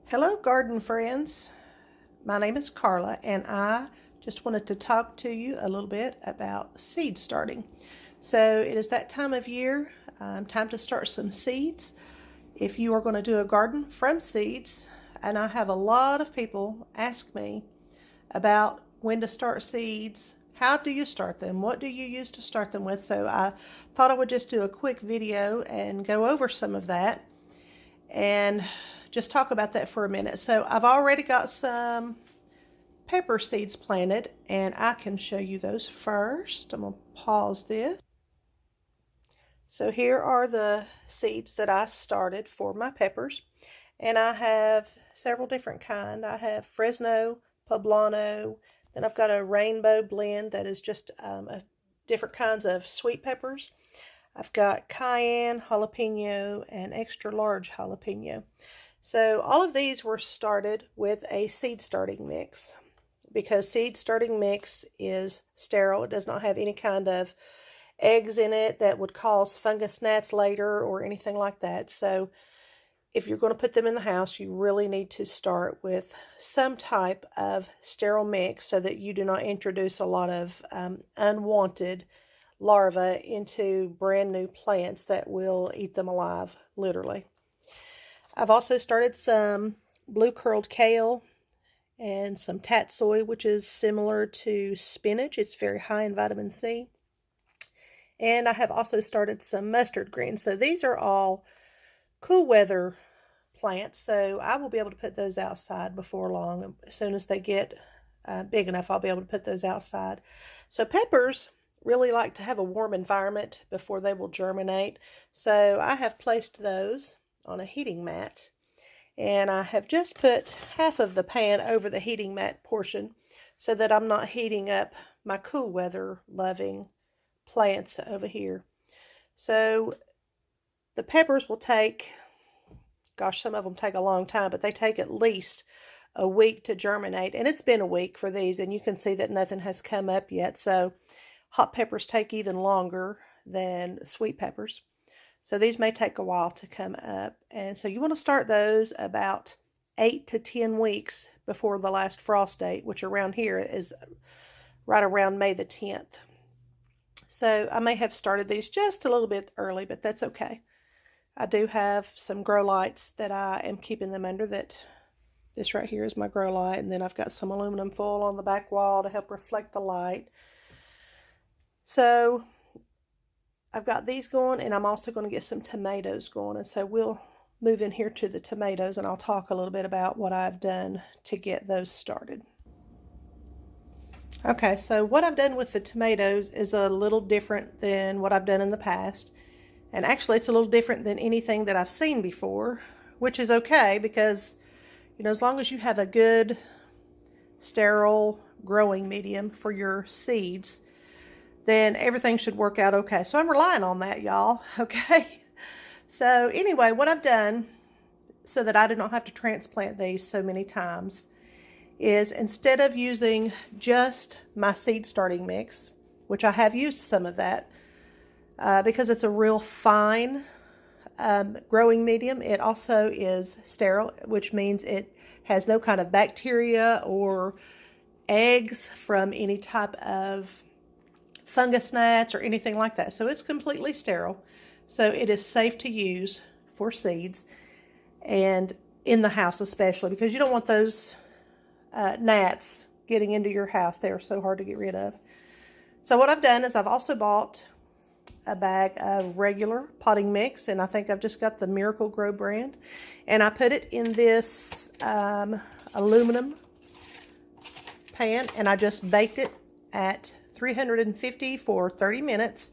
Hello, garden friends. My name is Carla, and I just wanted to talk to you a little bit about seed starting. So, it is that time of year, time to start some seeds. If you are going to do a garden from seeds, and I have a lot of people ask me about when to start seeds, how do you start them, what do you use to start them with. So, I thought I would just do a quick video and go over some of that and just talk about that for a minute. So I've already got some pepper seeds planted, and I can show you those first. I'm going to pause this. So here are the seeds that I started for my peppers, and I have several different kinds. I have Fresno, Poblano, then I've got a rainbow blend that is just different kinds of sweet peppers. I've got cayenne, jalapeno, and extra large jalapeno. So all of these were started with a seed starting mix because seed starting mix is sterile. It does not have any kind of eggs in it that would cause fungus gnats later or anything like that. So if you're going to put them in the house, you really need to start with some type of sterile mix so that you do not introduce a lot of unwanted larvae into brand new plants that will eat them alive, literally. I've also started some blue curled kale and some tatsoi, which is similar to spinach. It's very high in vitamin C. And I have also started some mustard greens. So these are all cool weather plants. So I will be able to put those outside before long. As soon as they get big enough, I'll be able to put those outside. So peppers really like to have a warm environment before they will germinate. So I have placed those on a heating mat, and I have just put half of the pan over the heating mat portion so that I'm not heating up my cool weather loving plants over here. So the peppers will take, gosh, some of them take a long time, but they take at least a week to germinate, and it's been a week for these, and you can see that nothing has come up yet. So hot peppers take even longer than sweet peppers. So these may take a while to come up. And so you want to start those about 8 to 10 weeks before the last frost date, which around here is right around May the 10th. So I may have started these just a little bit early, but that's okay. I do have some grow lights that I am keeping them under. That this right here is my grow light, and then I've got some aluminum foil on the back wall to help reflect the light. So I've got these going, and I'm also going to get some tomatoes going. And so we'll move in here to the tomatoes, and I'll talk a little bit about what I've done to get those started. Okay, so what I've done with the tomatoes is a little different than what I've done in the past. And actually, it's a little different than anything that I've seen before, which is okay because, as long as you have a good, sterile growing medium for your seeds, then everything should work out okay. So I'm relying on that, y'all, okay? So anyway, what I've done so that I do not have to transplant these so many times is, instead of using just my seed starting mix, which I have used some of that because it's a real fine growing medium, it also is sterile, which means it has no kind of bacteria or eggs from any type of fungus gnats or anything like that. So it's completely sterile. So it is safe to use for seeds, and in the house especially, because you don't want those gnats getting into your house. They are so hard to get rid of. So what I've done is I've also bought a bag of regular potting mix, and I think I've just got the Miracle-Gro brand, and I put it in this aluminum pan, and I just baked it at 350 for 30 minutes.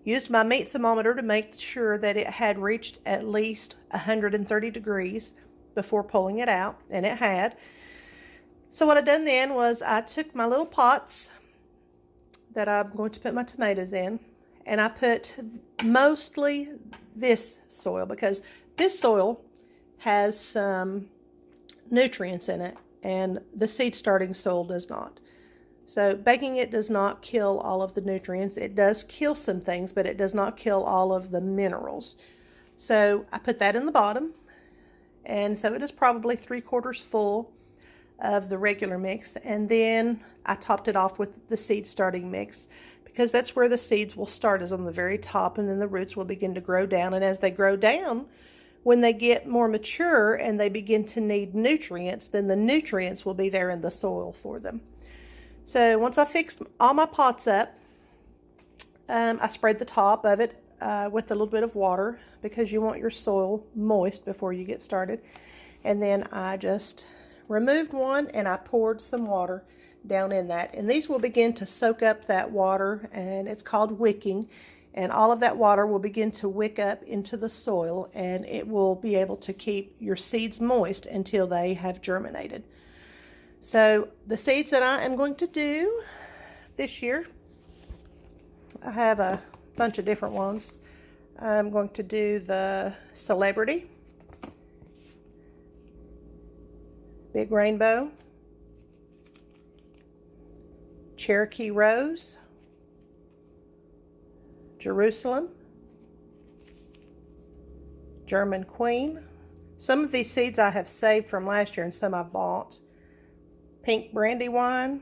Used my meat thermometer to make sure that it had reached at least 130 degrees before pulling it out, and it had. So what I done then was I took my little pots that I'm going to put my tomatoes in, and I put mostly this soil because this soil has some nutrients in it, and the seed starting soil does not. So baking it does not kill all of the nutrients. It does kill some things, but it does not kill all of the minerals. So I put that in the bottom, And so it is probably 3/4 full of the regular mix. And then I topped it off with the seed starting mix, because that's where the seeds will start, is on the very top, and then the roots will begin to grow down. And as they grow down, when they get more mature and they begin to need nutrients, then the nutrients will be there in the soil for them. So once I fixed all my pots up, I sprayed the top of it with a little bit of water, because you want your soil moist before you get started. And then I just removed one and I poured some water down in that. And these will begin to soak up that water, and it's called wicking. And all of that water will begin to wick up into the soil, and it will be able to keep your seeds moist until they have germinated. So the seeds that I am going to do this year, I have a bunch of different ones. I'm going to do the Celebrity, Big Rainbow, Cherokee Rose, Jerusalem, German Queen. Some of these seeds I have saved from last year and some I bought. Pink Brandywine,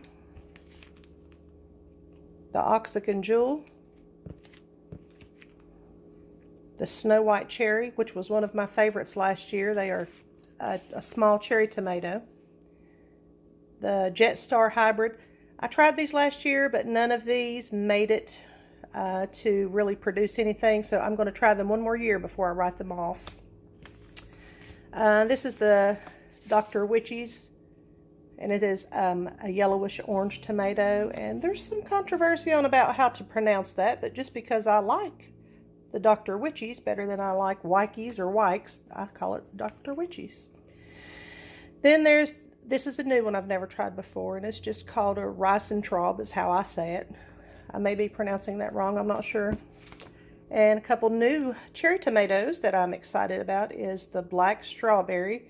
the Oxygen Jewel, the Snow White Cherry, which was one of my favorites last year. They are a small cherry tomato. The Jet Star Hybrid. I tried these last year, but none of these made it to really produce anything, so I'm going to try them one more year before I write them off. This is the Dr. Witchy's, and it is a yellowish orange tomato, and there's some controversy on about how to pronounce that, but just because I like the Dr. Witchy's better than I like Wikeys or Wikes, I call it Dr. Witchy's. Then this is a new one I've never tried before, and it's just called a Reisentraub is how I say it. I may be pronouncing that wrong, I'm not sure. And a couple new cherry tomatoes that I'm excited about is the Black Strawberry,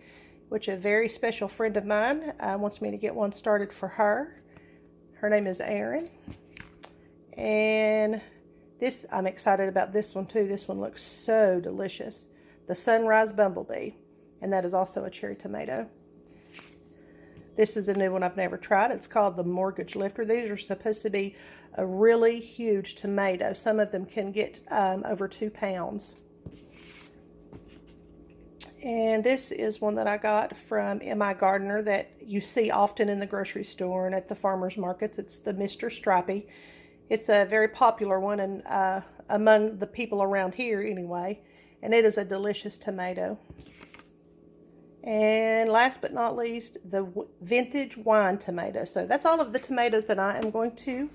which a very special friend of mine wants me to get one started for her. Her name is Erin. And this, I'm excited about this one too. This one looks so delicious. The Sunrise Bumblebee, and that is also a cherry tomato. This is a new one I've never tried. It's called the Mortgage Lifter. These are supposed to be a really huge tomato. Some of them can get over 2 pounds. And this is one that I got from M.I. Gardener that you see often in the grocery store and at the farmers markets. It's the Mr. Stripey. It's a very popular one and among the people around here anyway. And it is a delicious tomato. And last but not least, the Vintage Wine Tomato. So that's all of the tomatoes that I am going to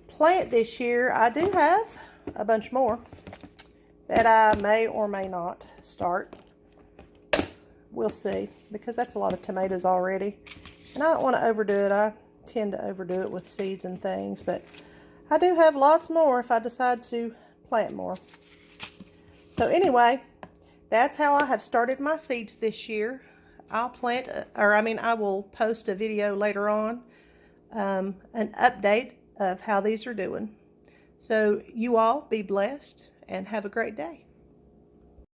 plant this year. I do have a bunch more that I may or may not start. We'll see, because that's a lot of tomatoes already. And I don't want to overdo it. I tend to overdo it with seeds and things, but I do have lots more if I decide to plant more. So anyway, that's how I have started my seeds this year. I will post a video later on, an update of how these are doing. So you all be blessed and have a great day.